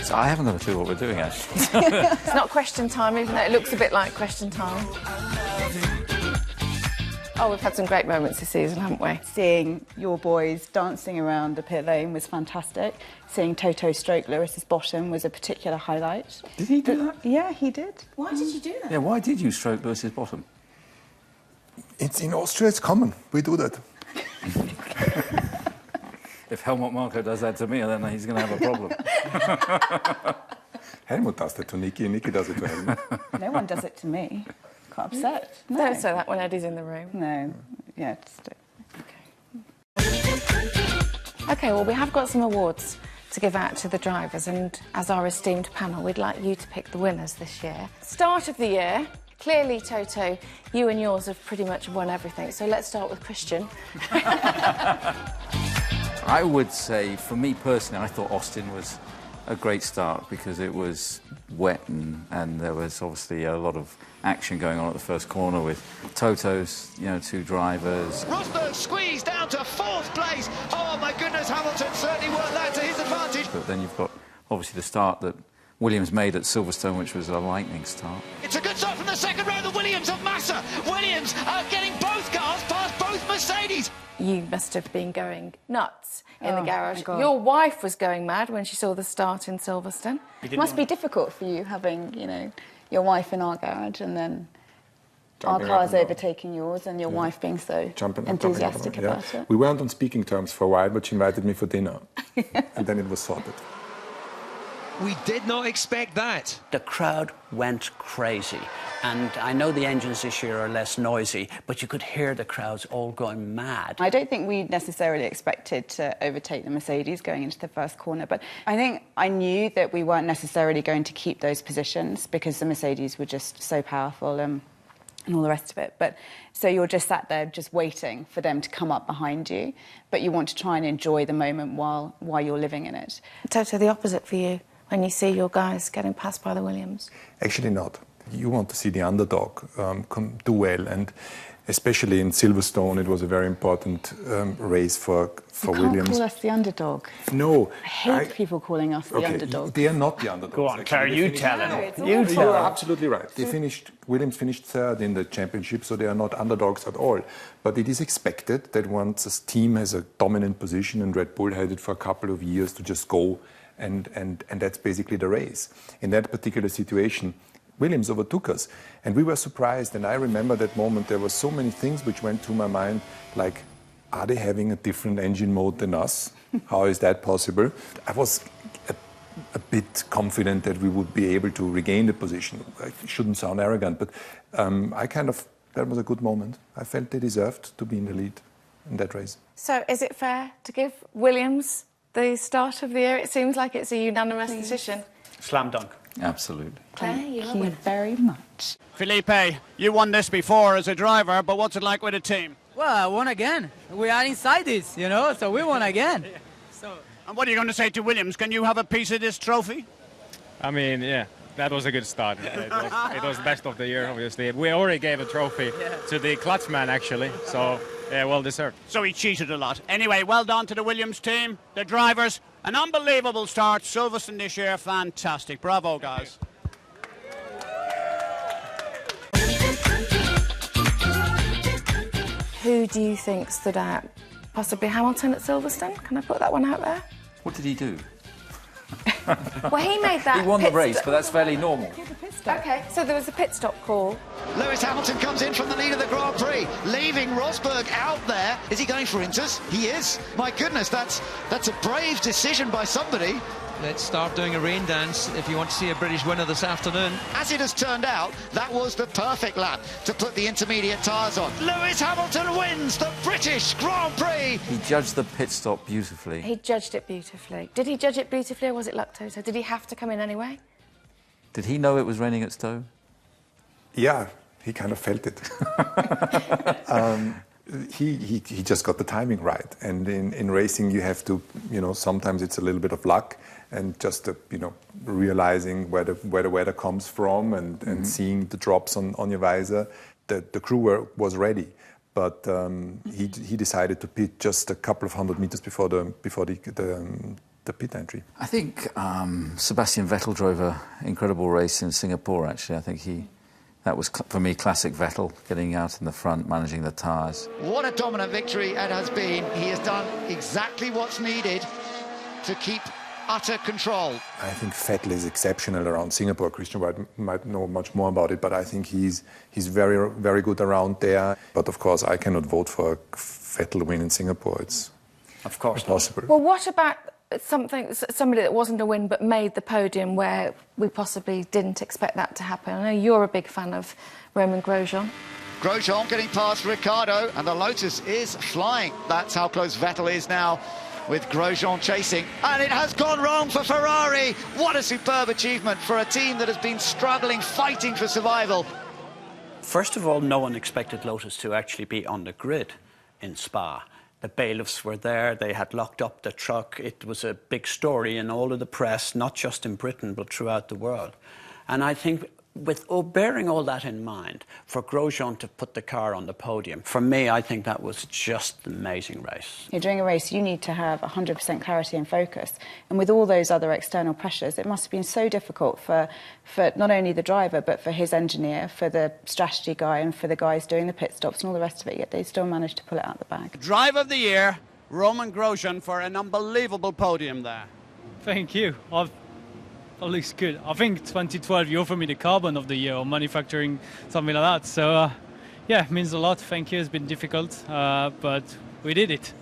So I haven't got a clue what we're doing, actually. It's not question time, even though it looks a bit like question time. Oh, we've had some great moments this season, haven't we? Seeing your boys dancing around the pit lane was fantastic. Seeing Toto stroke Lewis's bottom was a particular highlight. Did he do that? Yeah, he did. Why did you do that? Yeah, why did you stroke Lewis's bottom? It's in Austria, it's common. We do that. If Helmut Marko does that to me, then he's going to have a problem. Helmut does that to Nicky, and Nicky does it to Helmut. No one does it to me. Quite upset. No. Don't say that when Eddie's in the room. No. Yeah, just... OK, well, we have got some awards to give out to the drivers, and as our esteemed panel, we'd like you to pick the winners this year. Start of the year, clearly, Toto, you and yours have pretty much won everything, so let's start with Christian. I would say, for me personally, I thought Austin was a great start because it was wet and there was obviously a lot of action going on at the first corner with Toto's, two drivers. Rosberg squeezed down to fourth place. Oh my goodness, Hamilton certainly worked that to his advantage. But then you've got obviously the start that Williams made at Silverstone, which was a lightning start. It's a good start from the second row, the Williams of Massa. Williams are getting both cars past both Mercedes. You must have been going nuts in the garage. my God. Your wife was going mad when she saw the start in Silverstone. It must be difficult for you having, your wife in our garage and then our cars overtaking yours and your wife being so enthusiastic about it. We weren't on speaking terms for a while, but she invited me for dinner. And then it was sorted. We did not expect that. The crowd went crazy. And I know the engines this year are less noisy, but you could hear the crowds all going mad. I don't think we necessarily expected to overtake the Mercedes going into the first corner, but I think I knew that we weren't necessarily going to keep those positions because the Mercedes were just so powerful and all the rest of it. But so you're just sat there just waiting for them to come up behind you, but you want to try and enjoy the moment while you're living in it. Toto, the opposite for you when you see your guys getting passed by the Williams? Actually not. You want to see the underdog do well, and especially in Silverstone, it was a very important race for Williams. You can't call us the underdog. No. I hate people calling us the underdog. They are not the underdogs. Go on, Claire, you tell him. You are absolutely right. Williams finished third in the championship, so they are not underdogs at all. But it is expected that once a team has a dominant position, and Red Bull had it for a couple of years, to just go, and that's basically the race. In that particular situation, Williams overtook us, and we were surprised. And I remember that moment. There were so many things which went through my mind, like, are they having a different engine mode than us? How is that possible? I was a bit confident that we would be able to regain the position. I shouldn't sound arrogant, but that was a good moment. I felt they deserved to be in the lead in that race. So is it fair to give Williams the start of the year? It seems like it's a unanimous decision. Slam dunk. Absolutely. Claire, Thank you very much. Felipe, you won this before as a driver, but what's it like with a team? Well, I won again. We are inside this, so we won again. And what are you going to say to Williams? Can you have a piece of this trophy? I mean, yeah, that was a good start. It was best of the year, obviously. We already gave a trophy to the Clutchman, actually, so yeah, well deserved. So he cheated a lot. Anyway, well done to the Williams team, the drivers. An unbelievable start. Silverstone this year, fantastic. Bravo, guys. Who do you think stood out? Possibly Hamilton at Silverstone? Can I put that one out there? What did he do? Well, he made that. He won the race, but that's fairly normal. OK, so there was a pit stop call. Lewis Hamilton comes in from the lead of the Grand Prix, leaving Rosberg out there. Is he going for Inters? He is. My goodness, that's a brave decision by somebody. Let's start doing a rain dance if you want to see a British winner this afternoon. As it has turned out, that was the perfect lap to put the intermediate tyres on. Lewis Hamilton wins the British Grand Prix. He judged the pit stop beautifully. He judged it beautifully. Did he judge it beautifully, or was it luck, Toto? Did he have to come in anyway? Did he know it was raining at Stowe? Yeah, he kind of felt it. He just got the timing right. And in racing, you have to, sometimes it's a little bit of luck and just, realizing where the weather comes from and seeing the drops on your visor. The crew was ready, but he decided to pit just a couple of 100 meters before the the pit entry. I think Sebastian Vettel drove an incredible race in Singapore, actually. I think that was, for me, classic Vettel, getting out in the front, managing the tyres. What a dominant victory it has been. He has done exactly what's needed to keep utter control. I think Vettel is exceptional around Singapore. Christian White might know much more about it, but I think he's very, very good around there. But of course, I cannot vote for a Vettel win in Singapore. It's of course possible. Well, what about somebody that wasn't a win but made the podium where we possibly didn't expect that to happen? I know you're a big fan of Romain Grosjean. Grosjean getting past Ricciardo, and the Lotus is flying. That's how close Vettel is now, with Grosjean chasing. And it has gone wrong for Ferrari. What a superb achievement for a team that has been struggling, fighting for survival. First of all, no one expected Lotus to actually be on the grid in Spa. The bailiffs were there, they had locked up the truck. It was a big story in all of the press, not just in Britain, but throughout the world. And I think bearing all that in mind, for Grosjean to put the car on the podium, for me, I think that was just an amazing race. During a race, you need to have 100% clarity and focus. And with all those other external pressures, it must have been so difficult for not only the driver, but for his engineer, for the strategy guy, and for the guys doing the pit stops and all the rest of it, yet they still managed to pull it out of the bag. Drive of the year, Romain Grosjean, for an unbelievable podium there. Thank you. That looks good. I think 2012 you offered me the carbon of the year or manufacturing, something like that. So, yeah, it means a lot. Thank you. It's been difficult, but we did it.